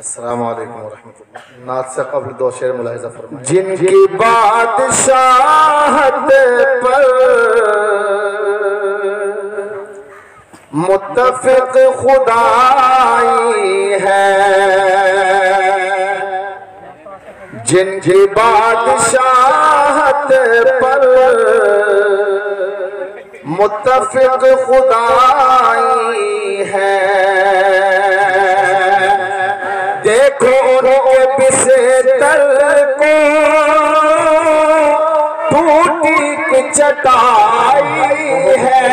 अस्सलाम वालेकुम वरहमतुल्लाह। नात से कब्ल दो शेर मुलाहिज़ा फरमाएं। जिनकी बादशाहत पर मुत्तफिक खुदाई है, जिनकी बादशाहत पर मुत्तफिक खुदाई है, देखो उनके बिस्तर को टूटी की चटाई है,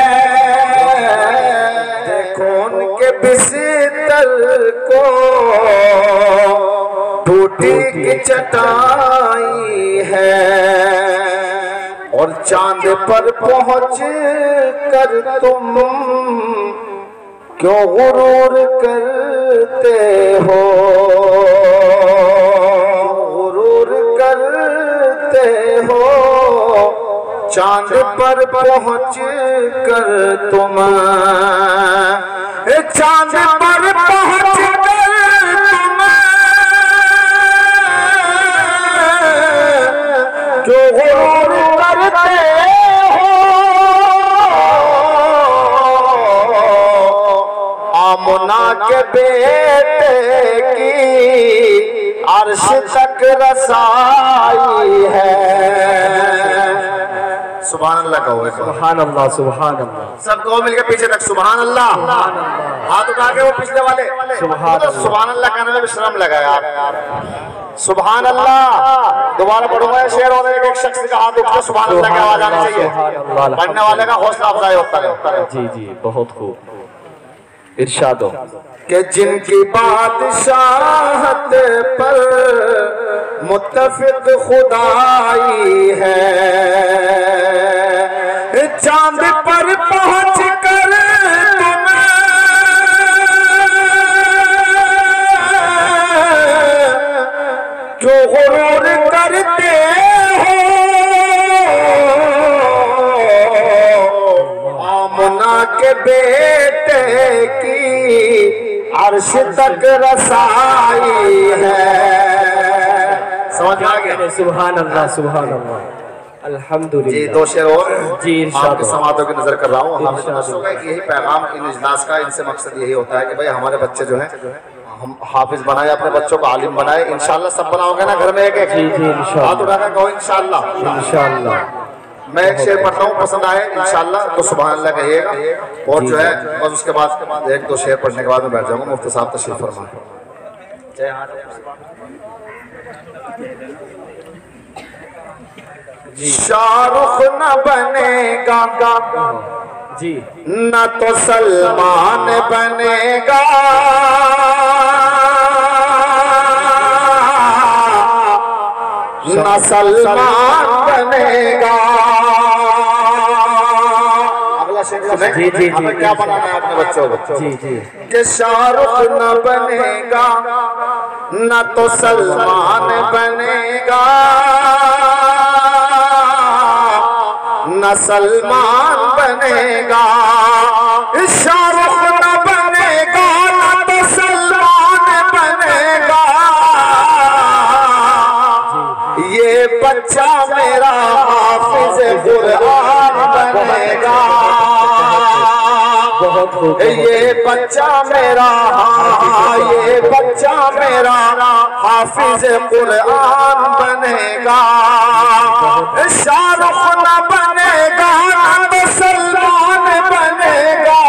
देखो उनके बिस्तर को टूटी की चटाई है, और चांद पर पहुंच कर तुम क्यों गुरूर करते हो, गुरूर करते हो, चांद पर पहुंच कर तुम, चांद पर पहुंच कर तुम क्यों गुरूर करते हो, आमना के बेटे की अर्श तक रसाई है। सुभान अल्लाह कहो। सुभान अल्लाह, सुभान अल्लाह। सबको मिलकर पीछे तक सुभान अल्लाह। हाथ उठा के वो पिछले वाले सुभान अल्लाह कहने में भी शर्म लगा यार। सुभान अल्लाह दोबारा पढ़ूंगा शेर होने एक शख्स का हाथ उठ के सुभान अल्लाह की आवाज आनी चाहिए, पढ़ने वाले का हौसला अफजाई होता है। जी जी बहुत खूब इरशाद हो कि जिनकी बादशाहत पर मुत्तफिक खुदाई है, चांद पर पहुंच कर तुम क्यों गुरूर करते हो, आमना के बेटे की अर्श तक रसाई है। समझ आ गया? सुभान अल्लाह, सुभान अल्लाह, अल्हम्दुलिल्लाह। जी दो शेर और जी आपके समातों की नजर कर रहा हूँ। यही पैगाम इन इजलास का, इनसे मकसद यही होता है कि भाई हमारे बच्चे जो हैं हम हाफिज बनाए, अपने बच्चों को आलिम बनाए। इंशाल्लाह सब बनाओगे ना घर में एक एक? जी जी इंशाल्लाह। हाथ उठाकर कहो इंशाल्लाह। इंशाल्लाह। मैं एक शेर पढ़ता हूँ, पसंद आए इंशाल्लाह तो सुभान अल्लाह कहिएगा, और जो है बस उसके बाद एक दो शेर पढ़ने के बाद मैं बैठ जाऊंगा। मुफ्ती साहब तशरीफ फरमाएं। शाहरुख न बनेगा जी, न तो सलमान बनेगा, न सलमान बनेगा। अगला शेर जी जी जी क्या बनाना है अपने बच्चों को? जी जी कि शाहरुख न बनेगा, न तो सलमान बनेगा, न सलमान बनेगा। शाहरुख न बनेगा, न तो सलमान बनेगा, ये बच्चा मेरा हाफिज कुरान बनेगा, ये बच्चा मेरा, ये बच्चा मेरा हाफिज कुरान बनेगा। शाहरुख न बनेगा, न तो सलमान बनेगा,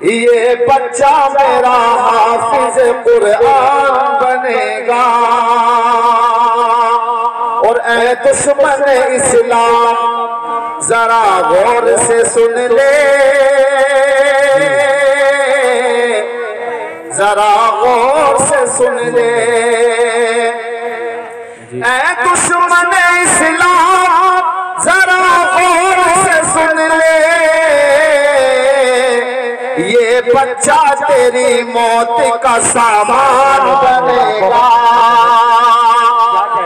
ये बच्चा मेरा हाफिज कुरान बनेगा। और ऐ दुश्मन इस्लाम जरा गौर से सुन ले, जरा गौर से सुन ले, ऐ दुश्मन इस्लाम जरा गौर से सुन ले, ये बच्चा तेरी मौत का सामान बनेगा।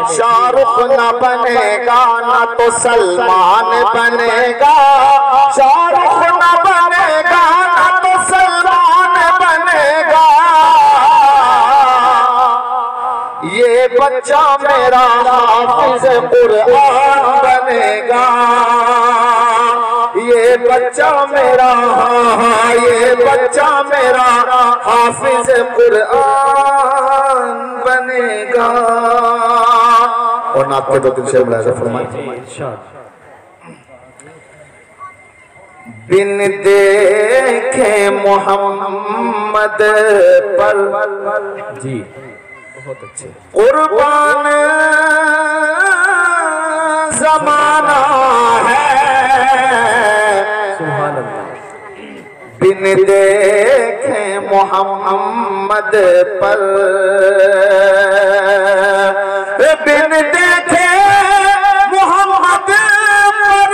शाहरुख न बनेगा, न तो सलमान बनेगा, शाहरुख न बनेगा, न तो सलमान बनेगा, बच्चा मेरा हाफिज कुरान बनेगा, ये बच्चा मेरा, ये बच्चा मेरा हाफिज कुरान बनेगा। और नात के दो दिन शेर मुलाज़ा फरमाए। बिन देखे मोहम्मद पर जी बहुत अच्छे कुर्बान ज़माना है, सुभान अल्लाह। बिन देखे मोहम्मद पर, बिन देखे मोहम्मद पर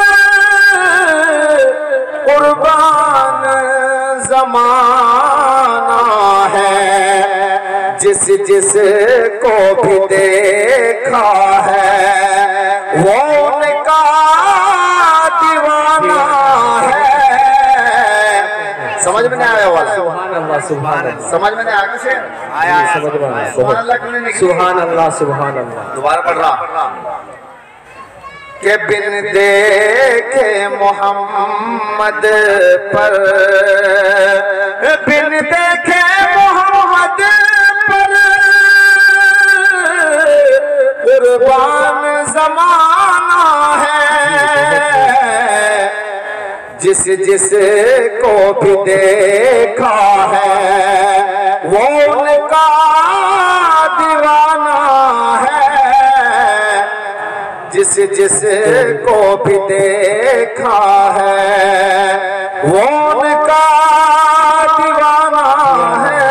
कुर्बान ज़माना है। जिस जिस को भी देखा है वो उनका दीवाना है। समझ में नहीं आया वाला? सुभान अल्लाह, सुभान अल्लाह। समझ में नहीं आया से आया? समझ में आया। सुभान अल्लाह क्यों नहीं? सुभान अल्लाह, सुभान अल्लाह। दोबारा पढ़ रहा के बिन देखे मोहम्मद पर, बिन देखे मोहम्मद पर कुर्बान ज़माना है। जिस जिस को भी देखा है वो उनका दीवाना है। जिस जिस को भी देखा है वो उनका दीवाना है।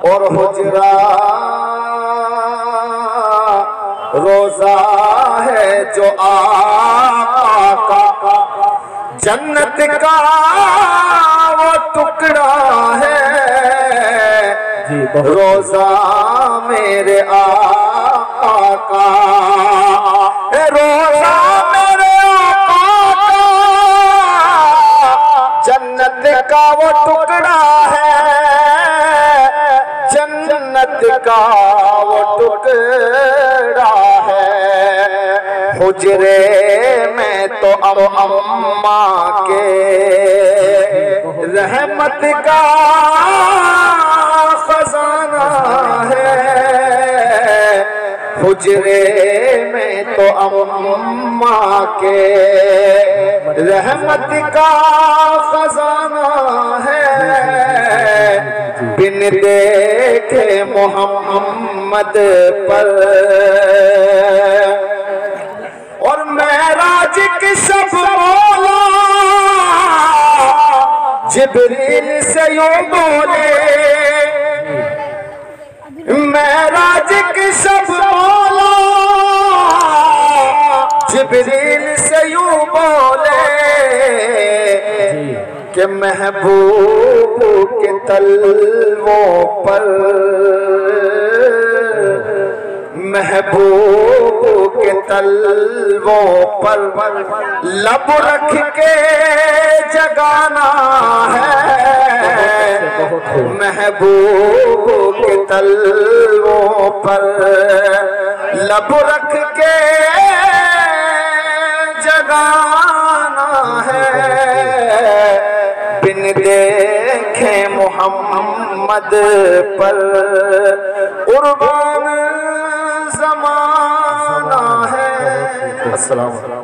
और हुजरा रोजा है जो आका का, जन्नत का वो टुकड़ा है। रोजा मेरे आका, रोजा मेरे आका, जन्नत का वो टुकड़ा है, जन्नत का वो टुकड़ा है। हुजरे में तो अम्मा के रहमत का खजाना है। हुजरे में तो अम्मा के रहमत का खजाना है। बिन देखे मोहम्मद पर, और मेराज की सब मौला जिब्रील से यूं बोले, मेराज की सब मौला जिब्रील से यूं बोले कि महबूब के तलवों पर, महबूब के तलवों पर लब रख के जगाना है। महबूब के तलवों पर लब रख के जगाना है। बिन देखे मोहम्मद पर कुर्बान ज़माना है। अस्सलाम वालेकुम।